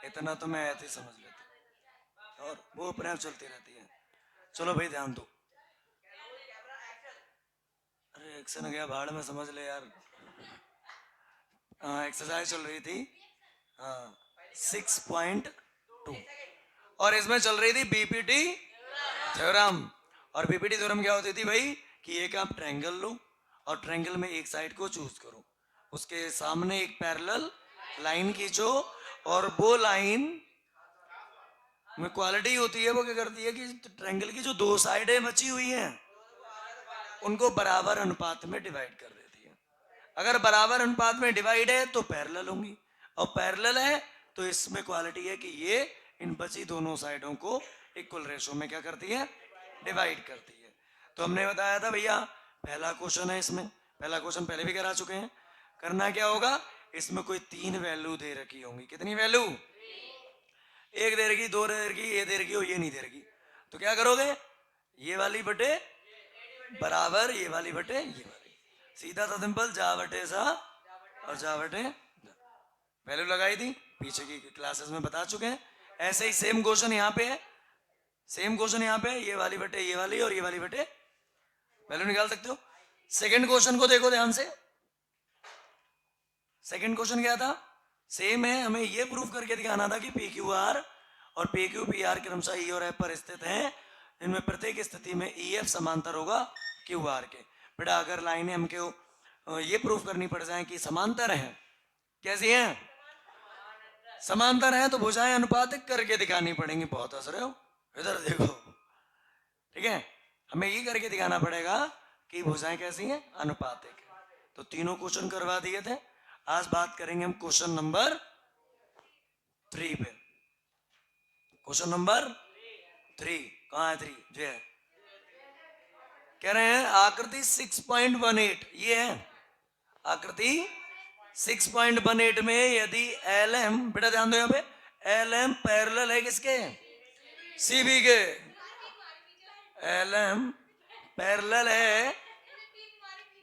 इतना तो मैं ऐसे ही समझ लेता और वो अपने आप चलती रहती है। चलो भाई ध्यान दो। अरे एक्शन गया भाड़ में, समझ ले यार। हाँ एक्सरसाइज चल रही थी। हाँ 6.2 और इसमें चल रही थी बीपीटी थ्योरम। और बीपीटी थ्योरम क्या होती थी भाई कि एक आप ट्रायंगल लो और ट्रायंगल में एक साइड को चूज करो, उसके सामने एक पैरेलल लाइन खींचो और वो लाइन में क्वालिटी होती है, वो क्या करती है कि ट्रायंगल की जो दो साइडें बची हुई हैं उनको बराबर अनुपात में डिवाइड कर देती है। अगर बराबर अनुपात में डिवाइड है तो पैरेलल होंगी, और पैरेलल है तो इसमें क्वालिटी है कि ये इन बची दोनों साइडों को इक्वल रेशो में क्या करती है, डिवाइड करती है। तो हमने बताया था भैया पहला क्वेश्चन है, इसमें पहला क्वेश्चन पहले भी करा चुके हैं। करना क्या होगा, इसमें कोई 3 वैल्यू दे रखी होंगी। कितनी वैल्यू, एक दे रखी, दो दे रखी, ये दे रखी हो, ये नहीं दे रखी। तो क्या करोगे, ये वाली बटे बराबर ये वाली बटे ये वाली, सीधा सा सिंपल, जा बटे सा और जा बटे। वैल्यू लगाई थी, पीछे की क्लासेस में बता चुके हैं। ऐसे ही सेम क्वेश्चन यहाँ पे है, सेम क्वेश्चन यहाँ पे है, ये वाली बटे ये वाली और ये वाली बटे वैल्यू निकाल सकते हो। सेकंड क्वेश्चन को देखो ध्यान से। सेकंड क्वेश्चन क्या था, सेम है, हमें ये प्रूफ करके दिखाना था कि पी क्यू आर और पी क्यू पी आर क्रमशः ई और एफ पर स्थित हैं, इनमें प्रत्येक स्थिति में ई एफ समांतर होगा क्यू आर के। बेटा अगर लाइनें हमको ये प्रूफ करनी पड़ जाए कि समांतर हैं, कैसी हैं, समांतर हैं, तो भुजाएं अनुपातिक करके दिखानी पड़ेंगी। बहुत हंस रहे हो, इधर देखो, ठीक है। हमें ये करके दिखाना पड़ेगा कि भुजाएं कैसी हैं, अनुपातिक। तो तीनों क्वेश्चन करवा दिए थे। आज बात करेंगे हम क्वेश्चन नंबर 3 पे। क्वेश्चन नंबर 3 कहाँ है, 3 जो है, कह रहे हैं आकृति 6.18, ये है आकृति 6.18 में यदि एल एम, बेटा ध्यान दो यहाँ पे, एल एम पैरेलल है किसके, सीबी के। एल एम पैरेलल है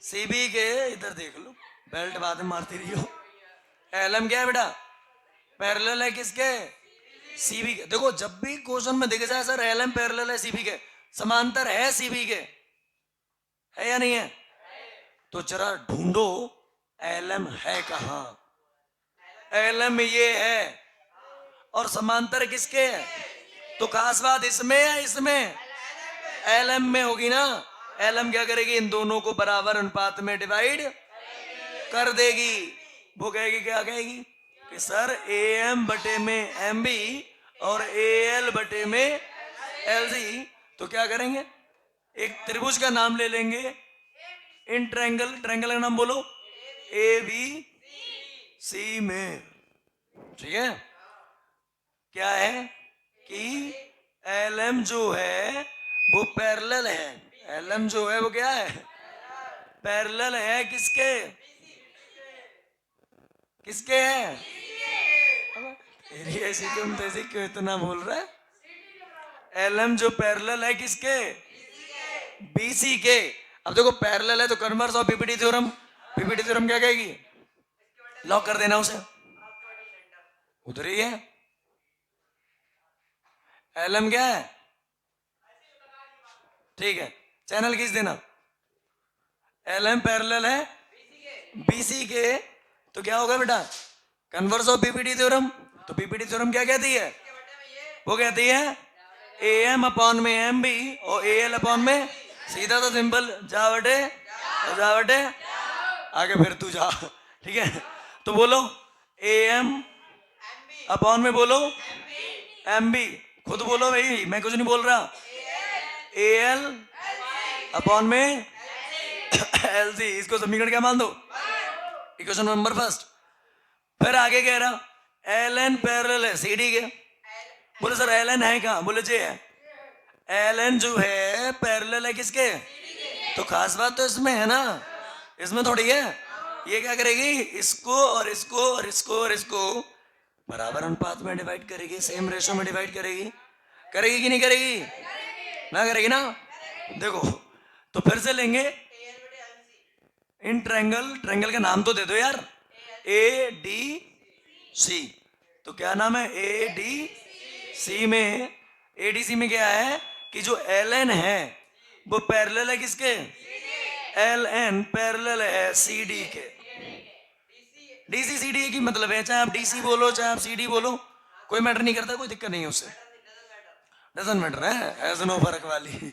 सीबी के, इधर देख लो, बेल्ट बाद में मारती रही हो। एल एम क्या है बेटा, पैरेलल है किसके, सीबी के। देखो जब भी क्वेश्चन में दिख जाए सर एल एम पैरेलल है सीबी के, समांतर है सीबी के, है या नहीं है, तो जरा ढूंढो एल एम है कहां। एल एम ये है और समांतर किसके है, तो खास बात इसमें है, इसमें एल एम में होगी ना। एल एम क्या करेगी, इन दोनों को बराबर अनुपात में डिवाइड कर देगी। वो कहेगी, क्या कहेगी कि सर ए एम बटे में एम बी और ए एल बटे में एल सी। तो क्या करेंगे, एक त्रिभुज का नाम ले लेंगे, इन ट्रायंगल, ट्रायंगल का नाम बोलो, ए बी सी में, ठीक है। क्या है कि एल एम जो है वो पैरेलल है, एल एम जो है वो क्या है, पैरेलल है किसके, किसके है, ऐसी क्यों तैसी क्यों इतना बोल रहा है। एल एम जो पैरेलल है किसके, बीसी के। अब देखो पैरेलल है तो converse of PPT theorem, PPT theorem क्या कहेगी, लॉक कर देना उसे, उधर ही है। एल एम क्या है, ठीक है, चैनल खींच देना। एल एम पैरेलल है बीसी के, तो क्या होगा बेटा, कन्वर्स ऑफ पीपीटी थ्योरम। तो पीपीटी थ्योरम क्या कहती है, वो कहती है ए एम अपॉन में एम बी और ए एल अपॉन में, सीधा तो सिंपल, जा बटे जा बटे, आगे फिर तू जा, ठीक है। तो बोलो ए एम अपॉन में बोलो एम बी, खुद बोलो भाई, मैं कुछ नहीं बोल रहा, ए एल अपॉन में एल सी। इसको समीकरण क्या मान दो, इक्वेशन नंबर फर्स्ट। फिर आगे कह रहा एल एन पैरेलल है सी डी के। बोले सर एल एन है कहाँ, बोले जे है, एल एन जो है पैरेलल है किसके, तो खास बात तो इसमें है ना, इसमें थोड़ी है। ये क्या करेगी, इसको और इसको और इसको और इसको बराबर अनुपात में डिवाइड करेगी, सेम रेशो में डिवाइड करेगी, करेगी कि नहीं करेगी, ना करेगी ना। देखो तो फिर से लेंगे इन ट्रायंगल, ट्रायंगल का नाम तो दे दो यार, ए डी सी। तो क्या नाम है, ADC में, ADC में क्या है कि जो LN है वो पैरेलल है किसके, LN पैरेलल है CD के। DC CD की मतलब है, चाहे आप DC बोलो चाहे आप CD बोलो, कोई मैटर नहीं करता, कोई दिक्कत नहीं है उससे, डजंट मैटर है, ऐसा नो फर्क वाली।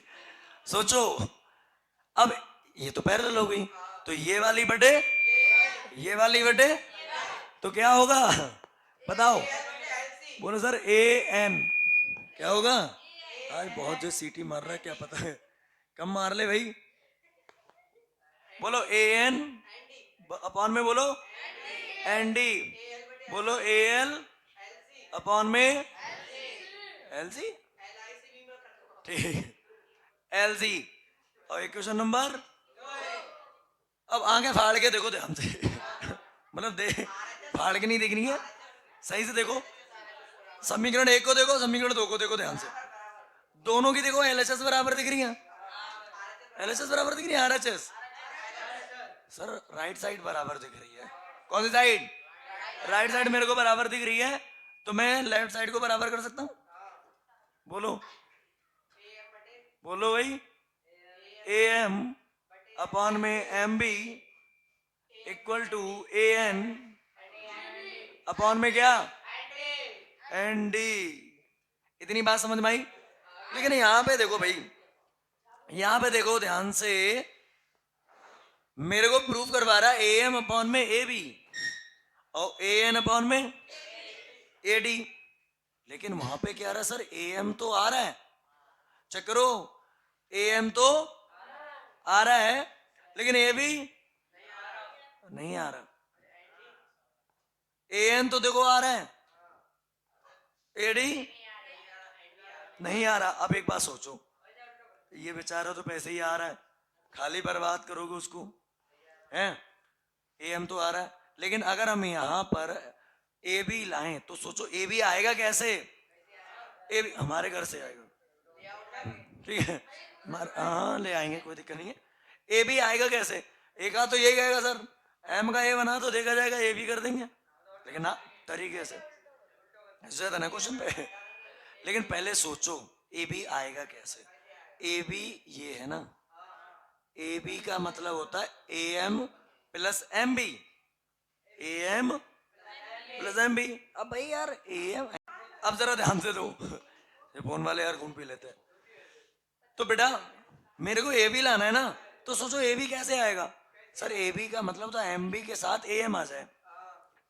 सोचो अब ये तो पैरेलल हो गई, तो ये वाली बटे ये वाली बटे, तो क्या होगा बताओ, बोलो सर AN क्या होगा। आज बहुत जो सीटी मार रहा है क्या पता है, कम मार ले भाई। बोलो AN अपॉन में बोलो ND, बोलो AL अपॉन में LC, ठीक LC। और इक्वेशन नंबर, अब आंखें फाड़ के देखो ध्यान से मतलब फाड़ के नहीं देखनी है, सही से देखो, समीकरण 1 को देखो, समीकरण 2 को देखो ध्यान से, दोनों की देखो LHS बराबर दिख रही है, LHS बराबर दिख रही है, RHS सर राइट साइड बराबर दिख रही है, कौन सी साइड, राइट साइड मेरे को बराबर दिख रही है, तो मैं लेफ्ट साइड को बराबर कर सकता हूँ, बोलो बोलो भाई, AM अपॉन में MB equal to AN upon में क्या ND। इतनी बात समझ में आई। लेकिन यहां पे देखो भाई, यहां पे देखो ध्यान से, मेरे को प्रूफ करवा रहा है AM अपॉन में AB और AN अपॉन में AD, लेकिन वहां पे क्या आ रहा है सर, AM तो आ रहा है, चेक करो AM तो आ रहा है, लेकिन AB नहीं आ रहा, AN तो देखो आ रहा है, AD नहीं आ रहा। अब एक बात सोचो, ये बेचारा तो पैसे ही आ रहा है, खाली बर्बाद करोगे उसको, हैं, AM तो आ रहा है, लेकिन अगर हम यहां पर AB लाएं तो सोचो AB आएगा कैसे, AB हमारे घर से आएगा, ठीक है, हाँ ले आएंगे, कोई दिक्कत नहीं है। AB आएगा कैसे, एक आध तो यही कहेगा सर M का A बना तो देखा जाएगा AB कर देंगे, लेकिन ना तरीके से ज्यादा ना क्वेश्चन पे, लेकिन पहले सोचो AB आएगा कैसे। AB ये है ना, AB का मतलब होता है AM plus MB, AM plus MB। अब भाई यार AM, अब जरा ध्यान से दो ये फोन वाले यार घूम पी लेते हैं, तो बेटा मेरे को AB लाना है ना, तो सोचो AB कैसे आएगा, सर AB का मतलब तो MB के साथ AM आ जाए,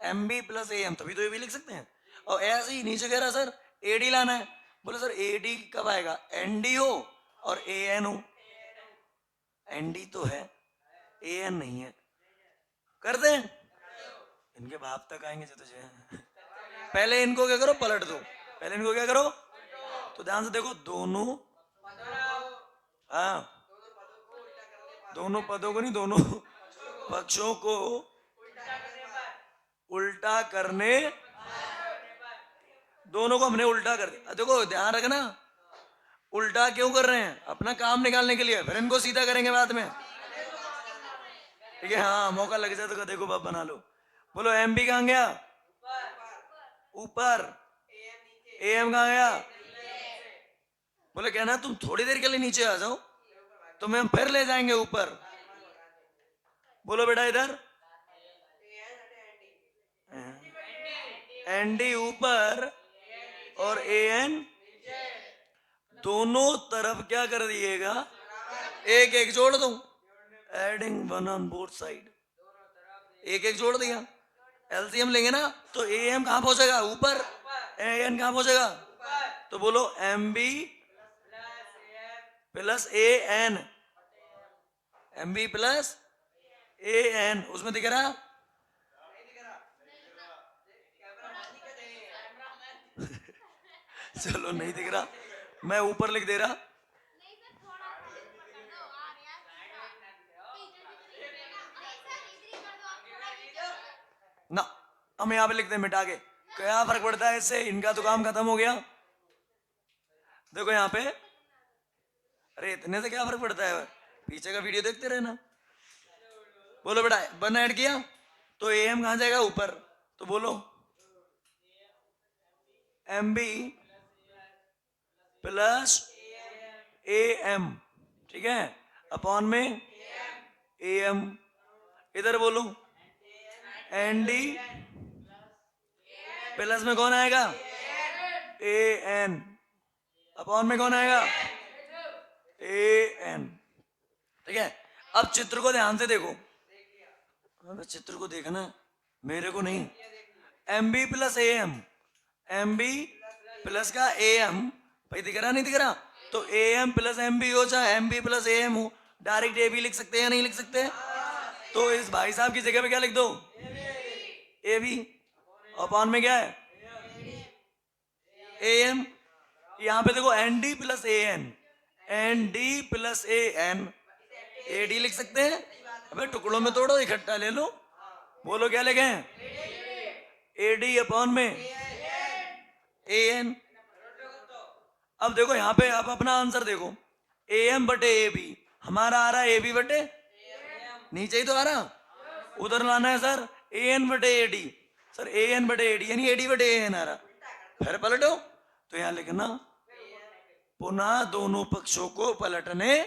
MB प्लस AM तभी तो AB लिख सकते हैं। और ऐसे ही नीचे कह रहा सर AD लाना है, बोले सर AD कब आएगा, ND हो और AN हो, ND तो है AN नहीं है, कर दें, इनके बाप तक आएंगे जो तुझे पहले इनको क्या करो पलट दो, पहले इनको क्या करो, तो ध्यान से देखो दोनों, हाँ दोनों पदों को नहीं, दोनों पक्षों को उल्टा करने, दोनों को हमने उल्टा कर दिया। देखो ध्यान रखना, उल्टा क्यों कर रहे हैं, अपना काम निकालने के लिए, फिर इनको सीधा करेंगे बाद में, ठीक है, हाँ मौका लग जाए तो देखो बाप बना लो। बोलो MB कहां गया, ऊपर, AM कहां गया, बोले कहना तुम थोड़ी देर के लिए नीचे आ जाओ तो हम फिर ले जाएंगे ऊपर। बोलो बेटा इधर, ND ऊपर और AN दोनों तरफ क्या कर दिएगा, एक एक जोड़ दो, adding one on both side, एक एक जोड़ दिया, LCM लेंगे ना तो AM कहां पहुंचेगा ऊपर, AN कहां पहुंचेगा, तो बोलो MB plus AN, MB plus AN, उसमें दिख रहा चलो नहीं दिख रहा, मैं ऊपर लिख दे रहा, ना हम यहाँ पे लिखते हैं मिटा के, क्या फर्क पड़ता है इससे, इनका तो काम खत्म हो गया। देखो यहाँ पे, अरे इतने से क्या फर्क पड़ता है, पीछे का वीडियो देखते रहना। बोलो बेटा 1 ऐड किया तो AM कहां जाएगा ऊपर, तो बोलो M B plus A M, ठीक है, अपॉन में ए एम। इधर बोलो एन डी प्लस में कौन आएगा, ए एन, अपॉन में कौन आएगा, ए एन, ठीक है। अब चित्र को ध्यान से देखो, चित्र को देखना, मेरे को नहीं। M B plus A M B plus का ए एम, भाई दिख रहा नहीं दिख रहा, तो A M plus M B हो चाहे M B plus A M हो, डायरेक्ट ए बी लिख सकते हैं या नहीं लिख सकते? तो इस भाई साहब की जगह पे क्या लिख दो, ए बी, अपॉन में क्या है, ए एम। यहां पे देखो N D plus A N D plus A N, A D लिख सकते हैं? अबे टुकड़ों में तोड़ो, इकट्ठा ले लो, बोलो क्या लिखे, ए डी अपॉन में ए एन। अब देखो यहाँ पे आप अपना आंसर देखो, ए एम बटे ए बी, हमारा आ रहा है ए बी बटे, नीचे ही तो आ रहा, उधर लाना है सर ए एन बटे A D, sir A N बटे ए डी यानी ए डी बटे ए एन आ रहा। फिर पलटो तो यहाँ लिखना पुनः दोनों पक्षों को पलटने,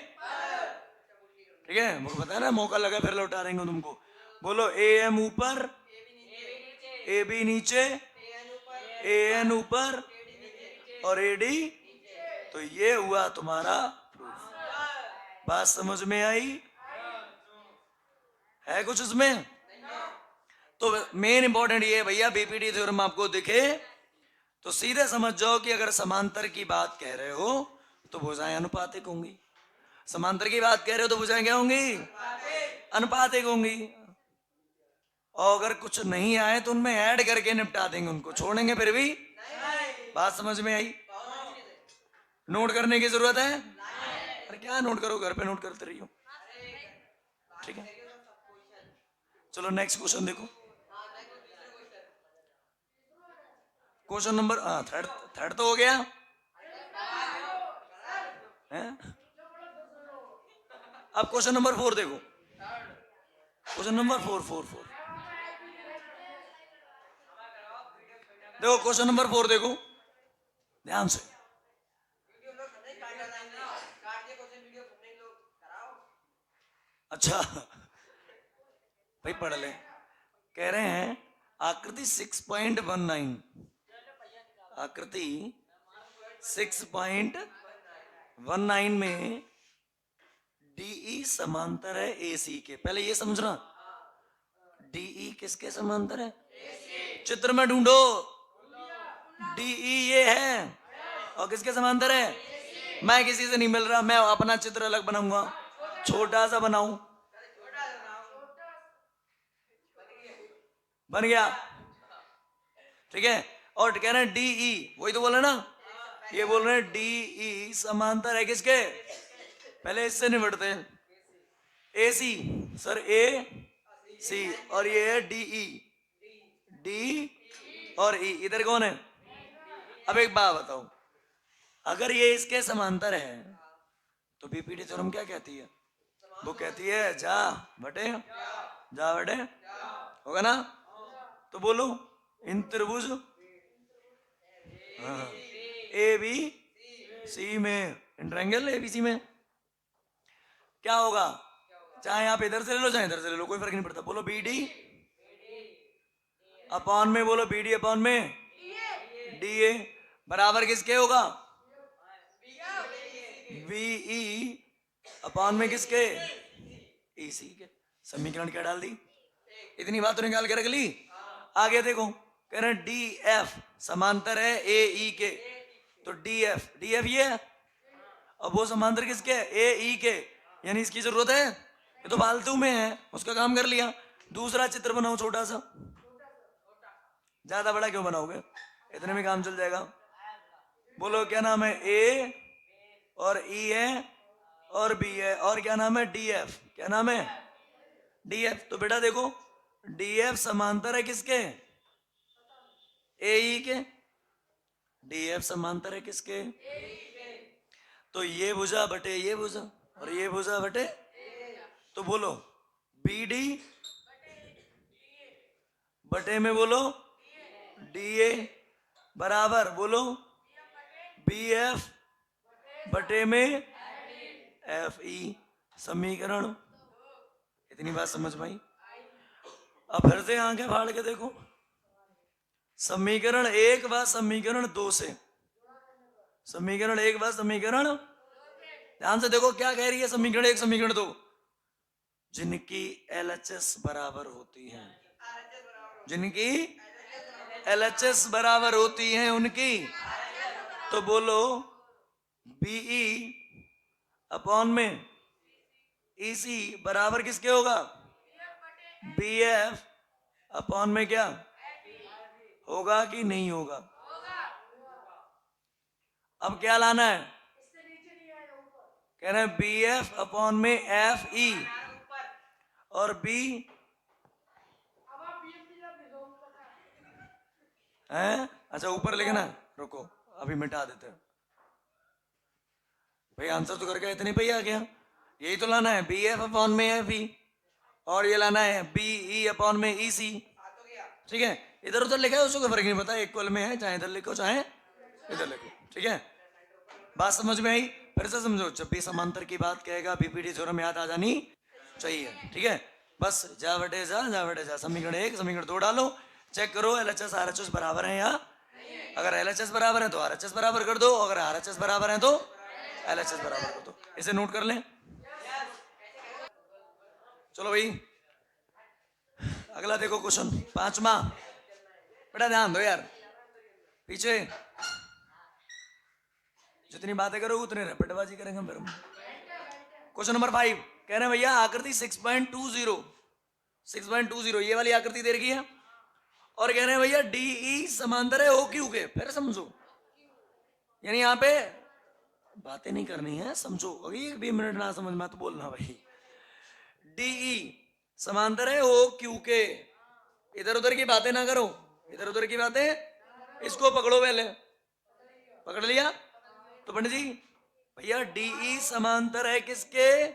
ठीक है, मुझे पता है ना, मौका लगा फिर लौटा देंगे तुमको। बोलो ए एम ऊपर, ए बी नीचे, ए एन ऊपर और ए डी, तो ये हुआ तुम्हारा प्रूफ। बात समझ में आई है कुछ उसमें? तो मेन इंपॉर्टेंट ये भैया, बीपीटी थ्योरम आपको दिखे तो सीधे समझ जाओ कि अगर समांतर की बात कह रहे हो तो भुजाएं अनुपातिक होंगी, समांतर की बात कह रहे हो तो भुजाएं क्या होंगी, अनुपातिक होंगी। और अगर कुछ नहीं आए तो उनमें ऐड करके निपटा देंगे, उनको छोड़ेंगे फिर भी। बात समझ में आई? नोट करने की जरूरत है? अरे क्या नोट करो, घर पे नोट करते रहियो, ठीक है। चलो नेक्स्ट क्वेश्चन देखो, क्वेश्चन नंबर थर्ड तो हो गया है? अब क्वेश्चन नंबर 4 देखो, क्वेश्चन नंबर 4 देखो, क्वेश्चन नंबर 4 देखो ध्यान से। अच्छा भाई पढ़ ले, कह रहे हैं आकृति 6.19, आकृति 6.19 में डीई समांतर है एसी के। पहले ये समझना, डीई किसके समांतर है? चित्र में ढूंढो, डीई ये है और किसके समांतर है? मैं किसी से नहीं मिल रहा, मैं अपना चित्र अलग बनाऊंगा, छोटा सा बनाऊं, बन गया, ठीक है। और कह रहे हैं डीई, वही तो बोले ना, ये बोल रहे हैं डीई समांतर है किसके? पहले इससे निपटते हैं, ए सी, सर ए सी, और ये है डीई, डी और ई, इधर कौन है? अब एक बात बताओ, अगर ये इसके समांतर है तो बीपीटी थ्योरम क्या कहती है? वो कहती है जा बटे जा बटे, होगा ना? तो बोलो इन त्रिभुज ए बी सी में, in triangle A B C में क्या होगा? चाहे आप इधर से ले लो चाहे इधर से ले लो, कोई फर्क नहीं पड़ता। बोलो बी डी अपॉन में, बोलो बी डी अपॉन में डी ए बराबर किसके होगा? बीई अपॉन में किसके? ई सी के। समीकरण क्या डाल दी? इतनी बात तो निकाल के रख ली। आगे देखो, कह रहे हैं डी एफ समांतर है ए ई के, तो डी एफ ये है, अब वो समांतर किसके? ए ई के, यानी इसकी जरूरत है? ये तो फालतू में है, उसका काम कर लिया। दूसरा चित्र बनाओ छोटा सा, ज्यादा बड़ा क्यों बनाओगे, इतने में काम चल जाएगा। बोलो क्या नाम है? ए और ई है और बी है, और क्या नाम है? D F. क्या नाम है? D F. तो बेटा देखो, डी एफ समांतर है किसके? ए ई के। डी एफ समांतर है किसके? तो ये भुजा बटे ये भुजा और ये भुजा बटे, तो बोलो बी डी बटे में बोलो डी ए, बराबर, बोलो, बी एफ बटे में एफ ई। समीकरण, इतनी बात समझ में आई? अब फिर से आंखें फाड़ के देखो, समीकरण 1 व समीकरण 2 से, समीकरण 1 व समीकरण, ध्यान से देखो क्या कह रही है समीकरण 1 समीकरण 2, जिनकी एलएचएस बराबर होती है, जिनकी एलएचएस बराबर होती है उनकी, तो बोलो बीई अपॉन में ईसी बराबर किसके होगा? बीएफ अपॉन में क्या होगा कि नहीं होगा? अब क्या लाना है? कह रहे हैं बी एफ अपॉन में एफ ई और बी है, अच्छा ऊपर लिखना है, रुको अभी मिटा देते हैं भाई, आंसर तो करके इतने पे ही आ गया। यही तो लाना है, बी एफ अपॉन में एफ ई, और ये लाना है बी ई अपॉन में ई सी। ठीक है, इधर उधर लिखा है उसको कोई फर्क नहीं पड़ता, इक्वल में है, चाहे इधर लिखो चाहे इधर लिखो। ठीक है, बात समझ में आई? फिर से समझो, जब भी समांतर की बात कहेगा बीपीटी थ्योरम याद आ जानी चाहिए। ठीक है, बस जा बटे जा, समीकरण 1 समीकरण 2 डालो, चेक करो एलएचएस आरएचएस बराबर है या, अगर एलएचएस बराबर है तो आरएचएस बराबर कर दो, अगर आरएचएस बराबर है तो एलएचएस बराबर कर दो। इसे नोट कर लें। चलो भाई अगला देखो क्वेश्चन 5वां, बेटा ध्यान दो यार, पीछे जितनी बातें करोगे उतने रपटबाजी करेंगे फिर। क्वेश्चन नंबर 5 कह रहे हैं भैया आकृति 6.20 ये वाली आकृति दे रखी है, और कह रहे हैं भैया डीई समांतर है ओ क्यू के। फिर समझो, यानी यहाँ पे बातें नहीं करनी है, समझो, अभी 1 भी मिनट ना समझ में तो बोलना भाई। डीई समांतर है ओ क्यू के, इधर उधर की बातें ना करो, इधर उधर की बातें, इसको पकड़ो पहले, पकड़ लिया? तो पंडित जी भैया डीई समांतर है किसके?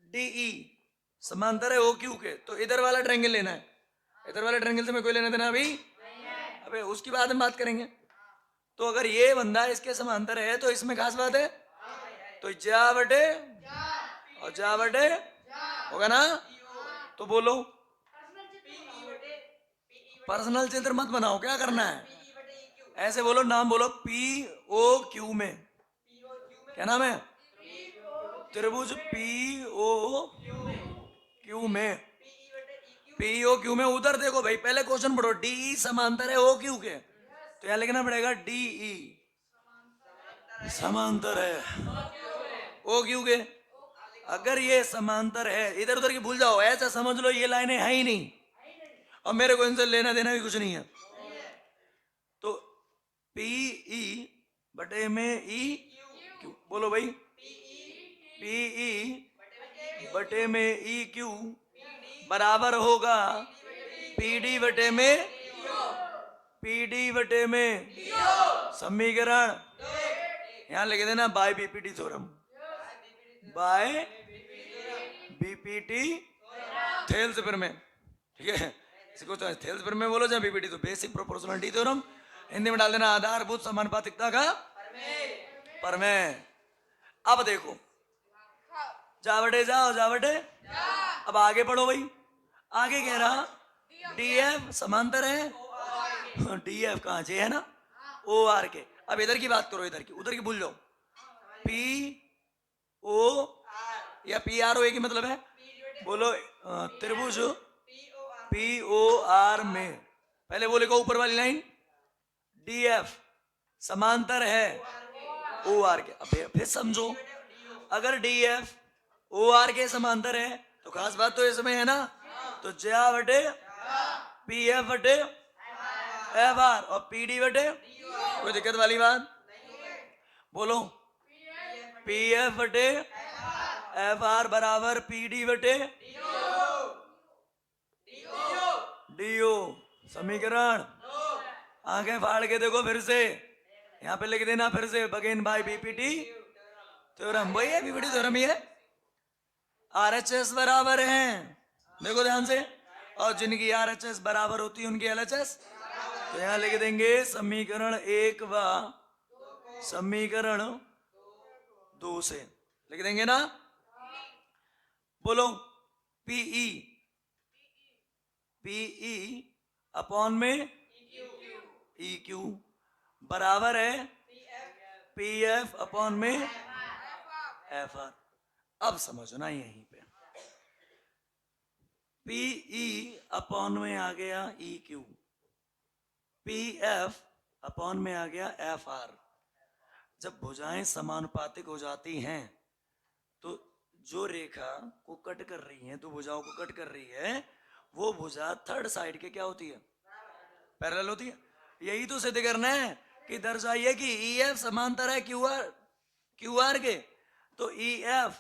डीई समांतर है ओ क्यू के, तो इधर वाला ट्रायंगल लेना है, इधर वाले ट्रायंगल से मैं कोई लेना देना अभी? अबे उसकी बाद में बात करेंगे। तो अगर ये बंदा इसके समांतर है तो इसमें खास बात है, तो जा बटे और जा बटे होगा ना? तो बोलो, पर्सनल चित्र मत बनाओ, क्या करना है ऐसे बोलो, नाम बोलो, पी ओ क्यू में, क्या नाम है? त्रिभुज पी ओ क्यू में, पी ओ क्यू में। उधर देखो भाई, पहले क्वेश्चन पढ़ो, डी समांतर है ओ क्यू के, तो यहां लिखना पड़ेगा डी ई समांतर है ओ क्यू के। अगर ये समांतर है, इधर उधर की भूल जाओ, ऐसा समझ लो ये लाइनें है ही नहीं, और मेरे को इनसे लेना देना भी कुछ नहीं है। तो पी ई बटे में ई क्यू, बोलो भाई, पी ई बटे में ई क्यू बराबर होगा पी डी बटे में, पी डी बटे में समीकरण, यहां लिख देना by BPT theorem, by BPT थेल्सपर में। ठीक है, इसको चाहे थेल्सपर में बोलो चाहे बीपीटी, तो बेसिक प्रोपोर्शनलिटी थ्योरम, हिंदी में डाल देना आधारभूत समानुपातिकता का प्रमेय। अब देखो, जा बटे जाओ, जा बटे, अब आगे पढ़ो भाई, आगे कह रहा डीएफ समांतर है, डीएफ कहां जे है ना, ओ आर के। अब इधर की बात करो, इधर की, उधर की भूल जाओ, पी ओ या पी आर ओ एक ही मतलब है, बोलो त्रिभुज पी ओ आर में, पहले वो लिखो ऊपर वाली लाइन, डीएफ समांतर है ओ आर के। अब फिर समझो, अगर डीएफ ओ आर के समांतर है तो खास बात तो इसमें है ना, तो ज्या बटे पी एफ बटे एफ आर और पी डी बटे, कोई दिक्कत वाली बात? बोलो, पी एफ बटे एफ आर बराबर पी डी बटे डीओ। समीकरण आंखें फाड़ के देखो फिर से, यहाँ पे लिख देना फिर से, बगेन बाय बीपीटी थ्योरम, वही है बीपीटी थ्योरम ही है। आरएचएस बराबर हैं, देखो ध्यान से, और जिनकी आरएचएस बराबर होती है उनकी एलएचएस, तो यहां लिख देंगे समीकरण 1 व समीकरण 2 से लिख देंगे ना। बोलो पीई पीई अपॉन में ई क्यू बराबर है पी एफ अपॉन में एफ आर। अब समझना यहीं पे पीई अपॉन में आ गया E Q, P F upon में आ गया एफ आर। जब भुजाएं समानुपातिक हो जाती हैं तो जो रेखा को कट कर रही है, तो भुजाओं को कट कर रही है, वो भुजा थर्ड साइड के क्या होती है, पैरेलल होती है। यही तो सिद्ध करना है कि दर्शाइए कि ई एफ समांतर है क्यू आर के। तो ई एफ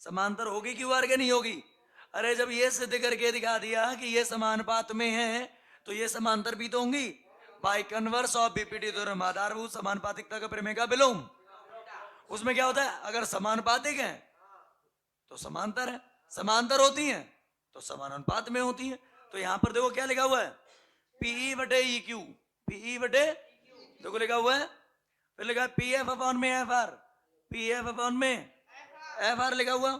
समांतर होगी क्यू आर के, नहीं होगी। अरे जब ये सिद्ध करके दिखा दिया कि ये समानुपात में है तो ये समांतर भी तो होंगी। By converse of BPT theorem, आधारभूत समानुपातिकता का प्रमेय का विलोम। उसमें क्या होता है, अगर समानुपातिक है तो समांतर है, समांतर होती हैं तो समानुपात में होती हैं। तो यहां पर देखो क्या लिखा हुआ है, पीई बटे ई क्यू, पीई बटे देखो लिखा हुआ है, फिर लिखा है पी एफ अपॉन में F R, P F upon में एफ आर लिखा हुआ।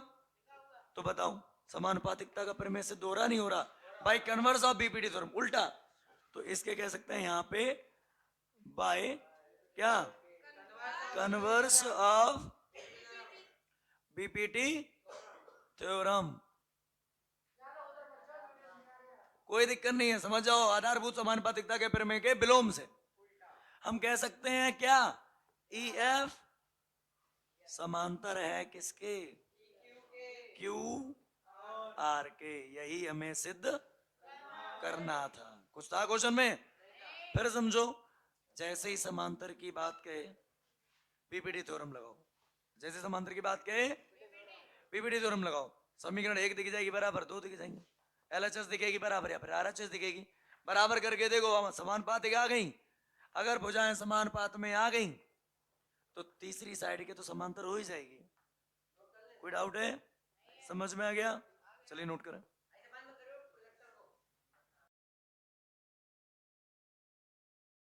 तो बताओ समानुपातिकता का प्रमेय से दोहरा नहीं हो रहा, by converse of BPT theorem, उल्टा। तो इसके कह सकते हैं यहां पे बाय क्या, कन्वर्स ऑफ बीपीटी थ्योरम। कोई दिक्कत नहीं है, समझ जाओ, आधारभूत समानुपातिकता के प्रमेय के विलोम से हम कह सकते हैं क्या, ई एफ समांतर है किसके, क्यू आर के। यही हमें सिद्ध करना था। कुछ था क्वेश्चन में, फिर समझो। जैसे ही समांतर की बात कहे पीपीटी थ्योरम लगाओ, जैसे समांतर की बात कहे पीपीटी थ्योरम लगाओ। समीकरण 1 दिख जाएगी बराबर, 2 दिख जाएंगे, एलएचएस दिखेगी बराबर, या फिर आरएचएस दिखेगी बराबर। करके देखो समानुपात आ गई। अगर भुजाएं समानुपात में आ गई तो तीसरी साइड के तो समांतर हो ही जाएगी। कोई डाउट है, समझ में आ गया? चलिए नोट करें।